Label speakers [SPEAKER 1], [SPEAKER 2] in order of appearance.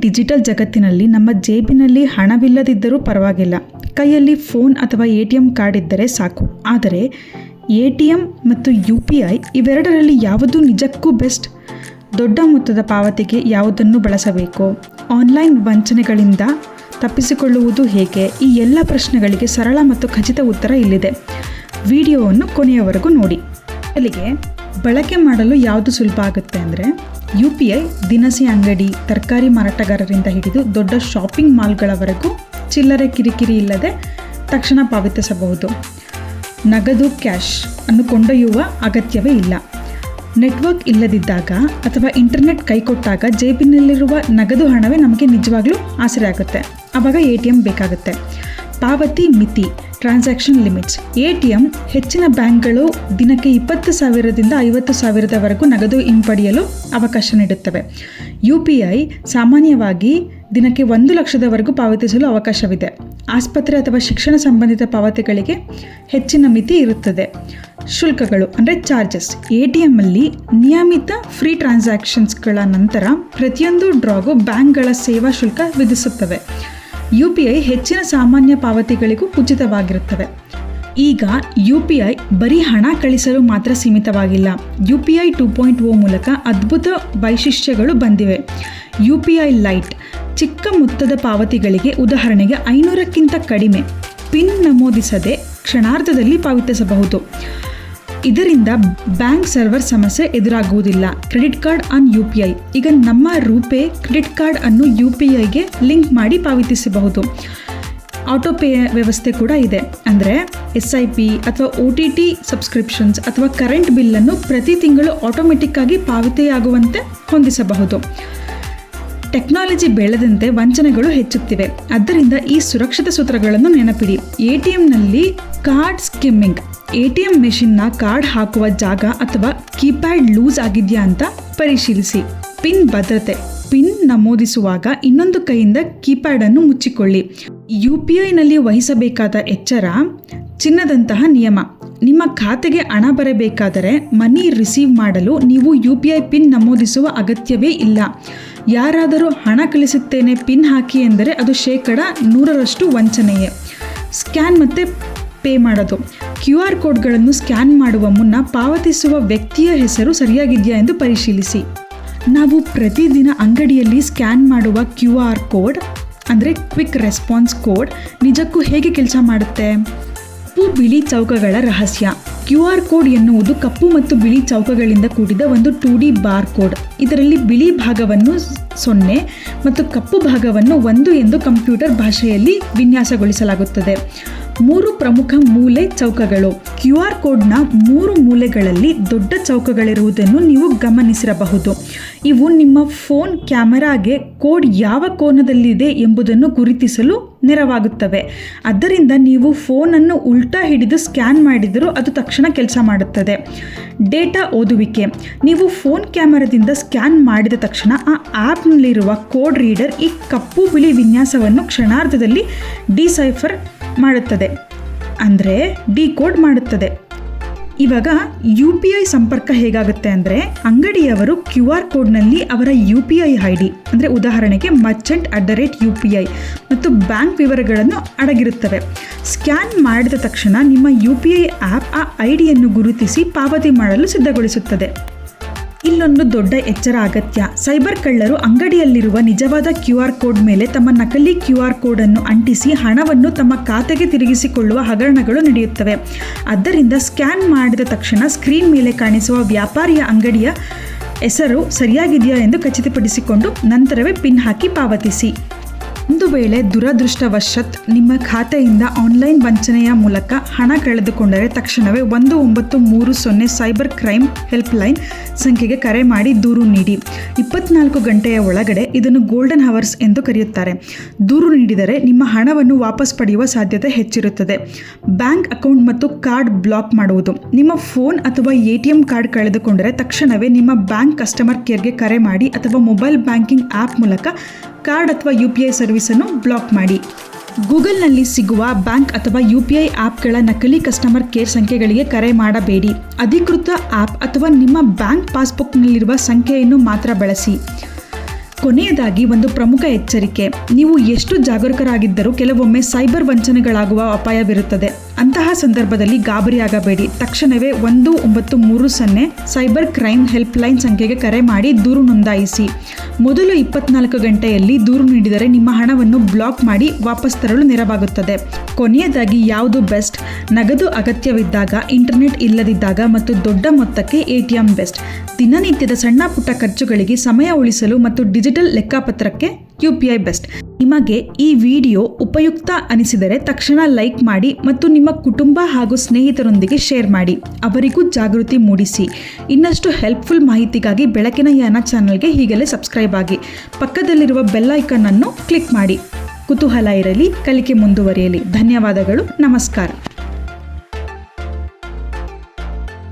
[SPEAKER 1] Digital ಜಗತ್ತಿನಲ್ಲಿ ನಮ್ಮ ಜೇಬಿನಲ್ಲಿ ಹಣವಿಲ್ಲದಿದ್ದರೂ ಪರವಾಗಿಲ್ಲ, ಕೈಯಲ್ಲಿ ಫೋನ್ ಅಥವಾ ATM ಕಾರ್ಡ್ ಇದ್ದರೆ ಸಾಕು. ಆದರೆ ATM ಮತ್ತು UPI ಇವೆರಡರಲ್ಲಿ ಯಾವುದು ನಿಜಕ್ಕೂ ಬೆಸ್ಟ್? ದೊಡ್ಡ ಮೊತ್ತದ ಪಾವತಿಗೆ ಯಾವುದನ್ನು ಬಳಸಬೇಕು? ಆನ್ಲೈನ್ ವಂಚನೆಗಳಿಂದ ತಪ್ಪಿಸಿಕೊಳ್ಳುವುದು ಹೇಗೆ? ಈ ಎಲ್ಲ ಪ್ರಶ್ನೆಗಳಿಗೆ ಸರಳ ಮತ್ತು ಖಚಿತ ಉತ್ತರ ಇಲ್ಲಿದೆ. ವಿಡಿಯೋವನ್ನು ಕೊನೆಯವರೆಗೂ ನೋಡಿ. ಮೊದಲಿಗೆ ಬಳಕೆ ಮಾಡಲು ಯಾವುದು ಸುಲಭ ಆಗುತ್ತೆ ಅಂದರೆ UPI ದಿನಸಿ ಅಂಗಡಿ, ತರಕಾರಿ ಮಾರಾಟಗಾರರಿಂದ ಹಿಡಿದು ದೊಡ್ಡ ಶಾಪಿಂಗ್ ಮಾಲ್ಗಳವರೆಗೂ ಚಿಲ್ಲರೆ ಕಿರಿಕಿರಿ ಇಲ್ಲದೆ ತಕ್ಷಣ ಪಾವತಿಸಬಹುದು. ನಗದು ಕ್ಯಾಶ್ ಅನ್ನು ಕೊಂಡೊಯ್ಯುವ ಅಗತ್ಯವೇ ಇಲ್ಲ. ನೆಟ್ವರ್ಕ್ ಇಲ್ಲದಿದ್ದಾಗ ಅಥವಾ ಇಂಟರ್ನೆಟ್ ಕೈಕೊಟ್ಟಾಗ ಜೇಬಿನಲ್ಲಿರುವ ನಗದು ಹಣವೇ ನಮಗೆ ನಿಜವಾಗ್ಲೂ ಆಸರೆ ಆಗುತ್ತೆ. ಆವಾಗ ATM ಬೇಕಾಗುತ್ತೆ. ಪಾವತಿ ಮಿತಿ, ಟ್ರಾನ್ಸಾಕ್ಷನ್ ಲಿಮಿಟ್ಸ್. ATM ಹೆಚ್ಚಿನ ಬ್ಯಾಂಕ್ಗಳು ದಿನಕ್ಕೆ 20,000ದಿಂದ 50,000ವರೆಗೂ ನಗದು ಹಿಂಪಡೆಯಲು ಅವಕಾಶ ನೀಡುತ್ತವೆ. UPI ಸಾಮಾನ್ಯವಾಗಿ ದಿನಕ್ಕೆ 1,00,000ವರೆಗೂ ಪಾವತಿಸಲು ಅವಕಾಶವಿದೆ. ಆಸ್ಪತ್ರೆ ಅಥವಾ ಶಿಕ್ಷಣ ಸಂಬಂಧಿತ ಪಾವತಿಗಳಿಗೆ ಹೆಚ್ಚಿನ ಮಿತಿ ಇರುತ್ತದೆ. ಶುಲ್ಕಗಳು ಅಂದರೆ ಚಾರ್ಜಸ್. ATMಲ್ಲಿ ನಿಯಮಿತ ಫ್ರೀ ಟ್ರಾನ್ಸಾಕ್ಷನ್ಸ್ಗಳ ನಂತರ ಪ್ರತಿಯೊಂದು ಡ್ರಾಗೂ ಬ್ಯಾಂಕ್ಗಳ ಸೇವಾ ಶುಲ್ಕ ವಿಧಿಸುತ್ತವೆ. UPI ಹೆಚ್ಚಿನ ಸಾಮಾನ್ಯ ಪಾವತಿಗಳಿಗೂ ಉಚಿತವಾಗಿರುತ್ತವೆ. ಈಗ UPI ಬರೀ ಹಣ ಕಳಿಸಲು ಮಾತ್ರ ಸೀಮಿತವಾಗಿಲ್ಲ. UPI 2.0 ಮೂಲಕ ಅದ್ಭುತ ವೈಶಿಷ್ಟ್ಯಗಳು ಬಂದಿವೆ. UPI ಲೈಟ್ ಚಿಕ್ಕ ಮೊತ್ತದ ಪಾವತಿಗಳಿಗೆ, ಉದಾಹರಣೆಗೆ 500ಕ್ಕಿಂತ ಕಡಿಮೆ, ಪಿನ್ ನಮೂದಿಸದೆ ಕ್ಷಣಾರ್ಧದಲ್ಲಿ ಪಾವತಿಸಬಹುದು. ಇದರಿಂದ ಬ್ಯಾಂಕ್ ಸರ್ವರ್ ಸಮಸ್ಯೆ ಎದುರಾಗುವುದಿಲ್ಲ. Credit card on UPI. ಈಗ ನಮ್ಮ ರೂಪೇ ಕ್ರೆಡಿಟ್ ಕಾರ್ಡ್ ಅನ್ನು UPIಗೆ ಲಿಂಕ್ ಮಾಡಿ ಪಾವತಿಸಬಹುದು. ಆಟೋಪೇ ವ್ಯವಸ್ಥೆ ಕೂಡ ಇದೆ. ಅಂದರೆ SIP ಅಥವಾ OTT ಸಬ್ಸ್ಕ್ರಿಪ್ಷನ್ಸ್ ಅಥವಾ ಕರೆಂಟ್ ಬಿಲ್ಲನ್ನು ಪ್ರತಿ ತಿಂಗಳು ಆಟೋಮೆಟಿಕ್ಕಾಗಿ ಪಾವತಿಯಾಗುವಂತೆ ಹೊಂದಿಸಬಹುದು. ಟೆಕ್ನಾಲಜಿ ಬೆಳೆದಂತೆ ವಂಚನೆಗಳು ಹೆಚ್ಚುತ್ತಿವೆ. ಆದ್ದರಿಂದ ಈ ಸುರಕ್ಷಿತ ಸೂತ್ರಗಳನ್ನು ನೆನಪಿಡಿ. ATMನಲ್ಲಿ ಕಾರ್ಡ್ ಸ್ಕಿಮ್ಮಿಂಗ್. ATM ಮೆಷಿನ್ನ ಕಾರ್ಡ್ ಹಾಕುವ ಜಾಗ ಅಥವಾ ಕೀಪ್ಯಾಡ್ ಲೂಸ್ ಆಗಿದೆಯಾ ಅಂತ ಪರಿಶೀಲಿಸಿ. ಪಿನ್ ಭದ್ರತೆ. ಪಿನ್ ನಮೂದಿಸುವಾಗ ಇನ್ನೊಂದು ಕೈಯಿಂದ ಕೀಪ್ಯಾಡನ್ನು ಮುಚ್ಚಿಕೊಳ್ಳಿ. UPIನಲ್ಲಿ ವಹಿಸಬೇಕಾದ ಎಚ್ಚರ. ಚಿನ್ನದಂತಹ ನಿಯಮ. ನಿಮ್ಮ ಖಾತೆಗೆ ಹಣ ಬರಬೇಕಾದರೆ ಮನಿ ರಿಸೀವ್ ಮಾಡಲು ನೀವು UPI ಪಿನ್ ನಮೂದಿಸುವ ಅಗತ್ಯವೇ ಇಲ್ಲ. ಯಾರಾದರೂ ಹಣ ಕಳಿಸುತ್ತೇನೆ ಪಿನ್ ಹಾಕಿ ಎಂದರೆ ಅದು 100% ವಂಚನೆಯೇ. ಸ್ಕ್ಯಾನ್ ಮತ್ತು ಪೇ ಮಾಡೋದು. QR ಕೋಡ್ಗಳನ್ನು ಸ್ಕ್ಯಾನ್ ಮಾಡುವ ಮುನ್ನ ಪಾವತಿಸುವ ವ್ಯಕ್ತಿಯ ಹೆಸರು ಸರಿಯಾಗಿದೆಯಾ ಎಂದು ಪರಿಶೀಲಿಸಿ. ನಾವು ಪ್ರತಿದಿನ ಅಂಗಡಿಯಲ್ಲಿ ಸ್ಕ್ಯಾನ್ ಮಾಡುವ QR ಕೋಡ್ ಅಂದರೆ ಕ್ವಿಕ್ ರೆಸ್ಪಾನ್ಸ್ ಕೋಡ್ ನಿಜಕ್ಕೂ ಹೇಗೆ ಕೆಲಸ ಮಾಡುತ್ತೆ? ಕಪ್ಪು ಬಿಳಿ ಚೌಕಗಳ ರಹಸ್ಯ. QR ಕೋಡ್ ಎನ್ನುವುದು ಕಪ್ಪು ಮತ್ತು ಬಿಳಿ ಚೌಕಗಳಿಂದ ಕೂಡಿದ ಒಂದು 2D ಬಾರ್ ಕೋಡ್. ಇದರಲ್ಲಿ ಬಿಳಿ ಭಾಗವನ್ನು 0 ಮತ್ತು ಕಪ್ಪು ಭಾಗವನ್ನು 1 ಎಂದು ಕಂಪ್ಯೂಟರ್ ಭಾಷೆಯಲ್ಲಿ ವಿನ್ಯಾಸಗೊಳಿಸಲಾಗುತ್ತದೆ. 3 ಪ್ರಮುಖ ಮೂಲೆ ಚೌಕಗಳು. QR ಕೋಡ್ನ 3 ಮೂಲೆಗಳಲ್ಲಿ ದೊಡ್ಡ ಚೌಕಗಳಿರುವುದನ್ನು ನೀವು ಗಮನಿಸಿರಬಹುದು. ಇವು ನಿಮ್ಮ ಫೋನ್ ಕ್ಯಾಮೆರಾಗೆ ಕೋಡ್ ಯಾವ ಕೋನದಲ್ಲಿದೆ ಎಂಬುದನ್ನು ಗುರುತಿಸಲು ನೆರವಾಗುತ್ತವೆ. ಆದ್ದರಿಂದ ನೀವು ಫೋನನ್ನು ಉಲ್ಟಾ ಹಿಡಿದು ಸ್ಕ್ಯಾನ್ ಮಾಡಿದರೂ ಅದು ತಕ್ಷಣ ಕೆಲಸ ಮಾಡುತ್ತದೆ. ಡೇಟಾ ಓದುವಿಕೆ. ನೀವು ಫೋನ್ ಕ್ಯಾಮೆರಾದಿಂದ ಸ್ಕ್ಯಾನ್ ಮಾಡಿದ ತಕ್ಷಣ ಆ ಆ್ಯಪ್ನಲ್ಲಿರುವ ಕೋಡ್ ರೀಡರ್ ಈ ಕಪ್ಪು ಬಿಳಿ ವಿನ್ಯಾಸವನ್ನು ಕ್ಷಣಾರ್ಧದಲ್ಲಿ ಡಿಸೈಫರ್ ಮಾಡುತ್ತದೆ, ಅಂದರೆ ಡಿಕೋಡ್ ಮಾಡುತ್ತದೆ. ಇವಾಗ UPI ಸಂಪರ್ಕ ಹೇಗಾಗುತ್ತೆ ಅಂದರೆ ಅಂಗಡಿಯವರು QR ಕೋಡ್ನಲ್ಲಿ ಅವರ UPI ID ಅಂದರೆ ಉದಾಹರಣೆಗೆ merchant@UPI ಮತ್ತು ಬ್ಯಾಂಕ್ ವಿವರಗಳನ್ನು ಅಡಗಿರುತ್ತವೆ. ಸ್ಕ್ಯಾನ್ ಮಾಡಿದ ತಕ್ಷಣ ನಿಮ್ಮ UPI ಆ್ಯಪ್ ಆ ಐಡಿಯನ್ನು ಗುರುತಿಸಿ ಪಾವತಿ ಮಾಡಲು ಸಿದ್ಧಗೊಳಿಸುತ್ತದೆ. ಇಲ್ಲೊಂದು ದೊಡ್ಡ ಎಚ್ಚರ ಅಗತ್ಯ. ಸೈಬರ್ ಕಳ್ಳರು ಅಂಗಡಿಯಲ್ಲಿರುವ ನಿಜವಾದ QR ಕೋಡ್ ಮೇಲೆ ತಮ್ಮ ನಕಲಿ QR ಕೋಡನ್ನು ಅಂಟಿಸಿ ಹಣವನ್ನು ತಮ್ಮ ಖಾತೆಗೆ ತಿರುಗಿಸಿಕೊಳ್ಳುವ ಹಗರಣಗಳು ನಡೆಯುತ್ತವೆ. ಆದ್ದರಿಂದ ಸ್ಕ್ಯಾನ್ ಮಾಡಿದ ತಕ್ಷಣ ಸ್ಕ್ರೀನ್ ಮೇಲೆ ಕಾಣಿಸುವ ವ್ಯಾಪಾರಿಯ ಅಂಗಡಿಯ ಹೆಸರು ಸರಿಯಾಗಿದೆಯಾ ಎಂದು ಖಚಿತಪಡಿಸಿಕೊಂಡು ನಂತರವೇ ಪಿನ್ ಹಾಕಿ ಪಾವತಿಸಿ. ಒಂದು ವೇಳೆ ದುರದೃಷ್ಟವಶಾತ್ ನಿಮ್ಮ ಖಾತೆಯಿಂದ ಆನ್ಲೈನ್ ವಂಚನೆಯ ಮೂಲಕ ಹಣ ಕಳೆದುಕೊಂಡರೆ ತಕ್ಷಣವೇ 1930 ಸೈಬರ್ ಕ್ರೈಮ್ ಹೆಲ್ಪ್ಲೈನ್ ಸಂಖ್ಯೆಗೆ ಕರೆ ಮಾಡಿ ದೂರು ನೀಡಿ. 24 ಗಂಟೆಯ ಒಳಗಡೆ ಇದನ್ನು ಗೋಲ್ಡನ್ ಹವರ್ಸ್ ಎಂದು ಕರೆಯುತ್ತಾರೆ. ದೂರು ನೀಡಿದರೆ ನಿಮ್ಮ ಹಣವನ್ನು ವಾಪಸ್ ಪಡೆಯುವ ಸಾಧ್ಯತೆ ಹೆಚ್ಚಿರುತ್ತದೆ. ಬ್ಯಾಂಕ್ ಅಕೌಂಟ್ ಮತ್ತು ಕಾರ್ಡ್ ಬ್ಲಾಕ್ ಮಾಡುವುದು. ನಿಮ್ಮ ಫೋನ್ ಅಥವಾ ATM ಕಾರ್ಡ್ ಕಳೆದುಕೊಂಡರೆ ತಕ್ಷಣವೇ ನಿಮ್ಮ ಬ್ಯಾಂಕ್ ಕಸ್ಟಮರ್ ಕೇರ್ಗೆ ಕರೆ ಮಾಡಿ ಅಥವಾ ಮೊಬೈಲ್ ಬ್ಯಾಂಕಿಂಗ್ ಆ್ಯಪ್ ಮೂಲಕ ಕಾರ್ಡ್ ಅಥವಾ UPI ಸರ್ವಿಸನ್ನು ಬ್ಲಾಕ್ ಮಾಡಿ. ಗೂಗಲ್ನಲ್ಲಿ ಸಿಗುವ ಬ್ಯಾಂಕ್ ಅಥವಾ UPI ಆ್ಯಪ್ಗಳ ನಕಲಿ ಕಸ್ಟಮರ್ ಕೇರ್ ಸಂಖ್ಯೆಗಳಿಗೆ ಕರೆ ಮಾಡಬೇಡಿ. ಅಧಿಕೃತ ಆ್ಯಪ್ ಅಥವಾ ನಿಮ್ಮ ಬ್ಯಾಂಕ್ ಪಾಸ್ಬುಕ್ನಲ್ಲಿರುವ ಸಂಖ್ಯೆಯನ್ನು ಮಾತ್ರ ಬಳಸಿ. ಕೊನೆಯದಾಗಿ ಒಂದು ಪ್ರಮುಖ ಎಚ್ಚರಿಕೆ, ನೀವು ಎಷ್ಟು ಜಾಗರೂಕರಾಗಿದ್ದರೂ ಕೆಲವೊಮ್ಮೆ ಸೈಬರ್ ವಂಚನೆಗಳಾಗುವ ಅಪಾಯವಿರುತ್ತದೆ. ಅಂತಹ ಸಂದರ್ಭದಲ್ಲಿ ಗಾಬರಿಯಾಗಬೇಡಿ. ತಕ್ಷಣವೇ 1930 ಸೈಬರ್ ಕ್ರೈಮ್ ಹೆಲ್ಪ್ ಲೈನ್ ಸಂಖ್ಯೆಗೆ ಕರೆ ಮಾಡಿ ದೂರು ನೋಂದಾಯಿಸಿ. ಮೊದಲು 24 ಗಂಟೆಯಲ್ಲಿ ದೂರು ನೀಡಿದರೆ ನಿಮ್ಮ ಹಣವನ್ನು ಬ್ಲಾಕ್ ಮಾಡಿ ವಾಪಸ್ ತರಲು ನೆರವಾಗುತ್ತದೆ. ಕೊನೆಯದಾಗಿ ಯಾವುದು ಬೆಸ್ಟ್? ನಗದು ಅಗತ್ಯವಿದ್ದಾಗ, ಇಂಟರ್ನೆಟ್ ಇಲ್ಲದಿದ್ದಾಗ ಮತ್ತು ದೊಡ್ಡ ಮೊತ್ತಕ್ಕೆ ATM ಬೆಸ್ಟ್. ದಿನನಿತ್ಯದ ಸಣ್ಣ ಪುಟ್ಟ ಖರ್ಚುಗಳಿಗೆ ಸಮಯ ಉಳಿಸಲು ಮತ್ತು ಡಿಜಿಟಲ್ ಲೆಕ್ಕಪತ್ರಕ್ಕೆ UPI ಬೆಸ್ಟ್. ನಿಮಗೆ ಈ ವಿಡಿಯೋ ಉಪಯುಕ್ತ ಅನಿಸಿದರೆ ತಕ್ಷಣ ಲೈಕ್ ಮಾಡಿ ಮತ್ತು ನಿಮ್ಮ ಕುಟುಂಬ ಹಾಗೂ ಸ್ನೇಹಿತರೊಂದಿಗೆ ಶೇರ್ ಮಾಡಿ. ಅವರಿಗೂ ಜಾಗೃತಿ ಮೂಡಿಸಿ. ಇನ್ನಷ್ಟು ಹೆಲ್ಪ್ಫುಲ್ ಮಾಹಿತಿಗಾಗಿ ಬೆಳಕಿನ ಯಾನ ಚಾನಲ್ಗೆ ಈಗಲೇ ಸಬ್ಸ್ಕ್ರೈಬ್ ಆಗಿ. ಪಕ್ಕದಲ್ಲಿರುವ ಬೆಲ್ ಐಕಾನ್ ಅನ್ನು ಕ್ಲಿಕ್ ಮಾಡಿ. ಕುತೂಹಲ ಇರಲಿ, ಕಲಿಕೆ ಮುಂದುವರಿಯಲಿ. ಧನ್ಯವಾದಗಳು. ನಮಸ್ಕಾರ.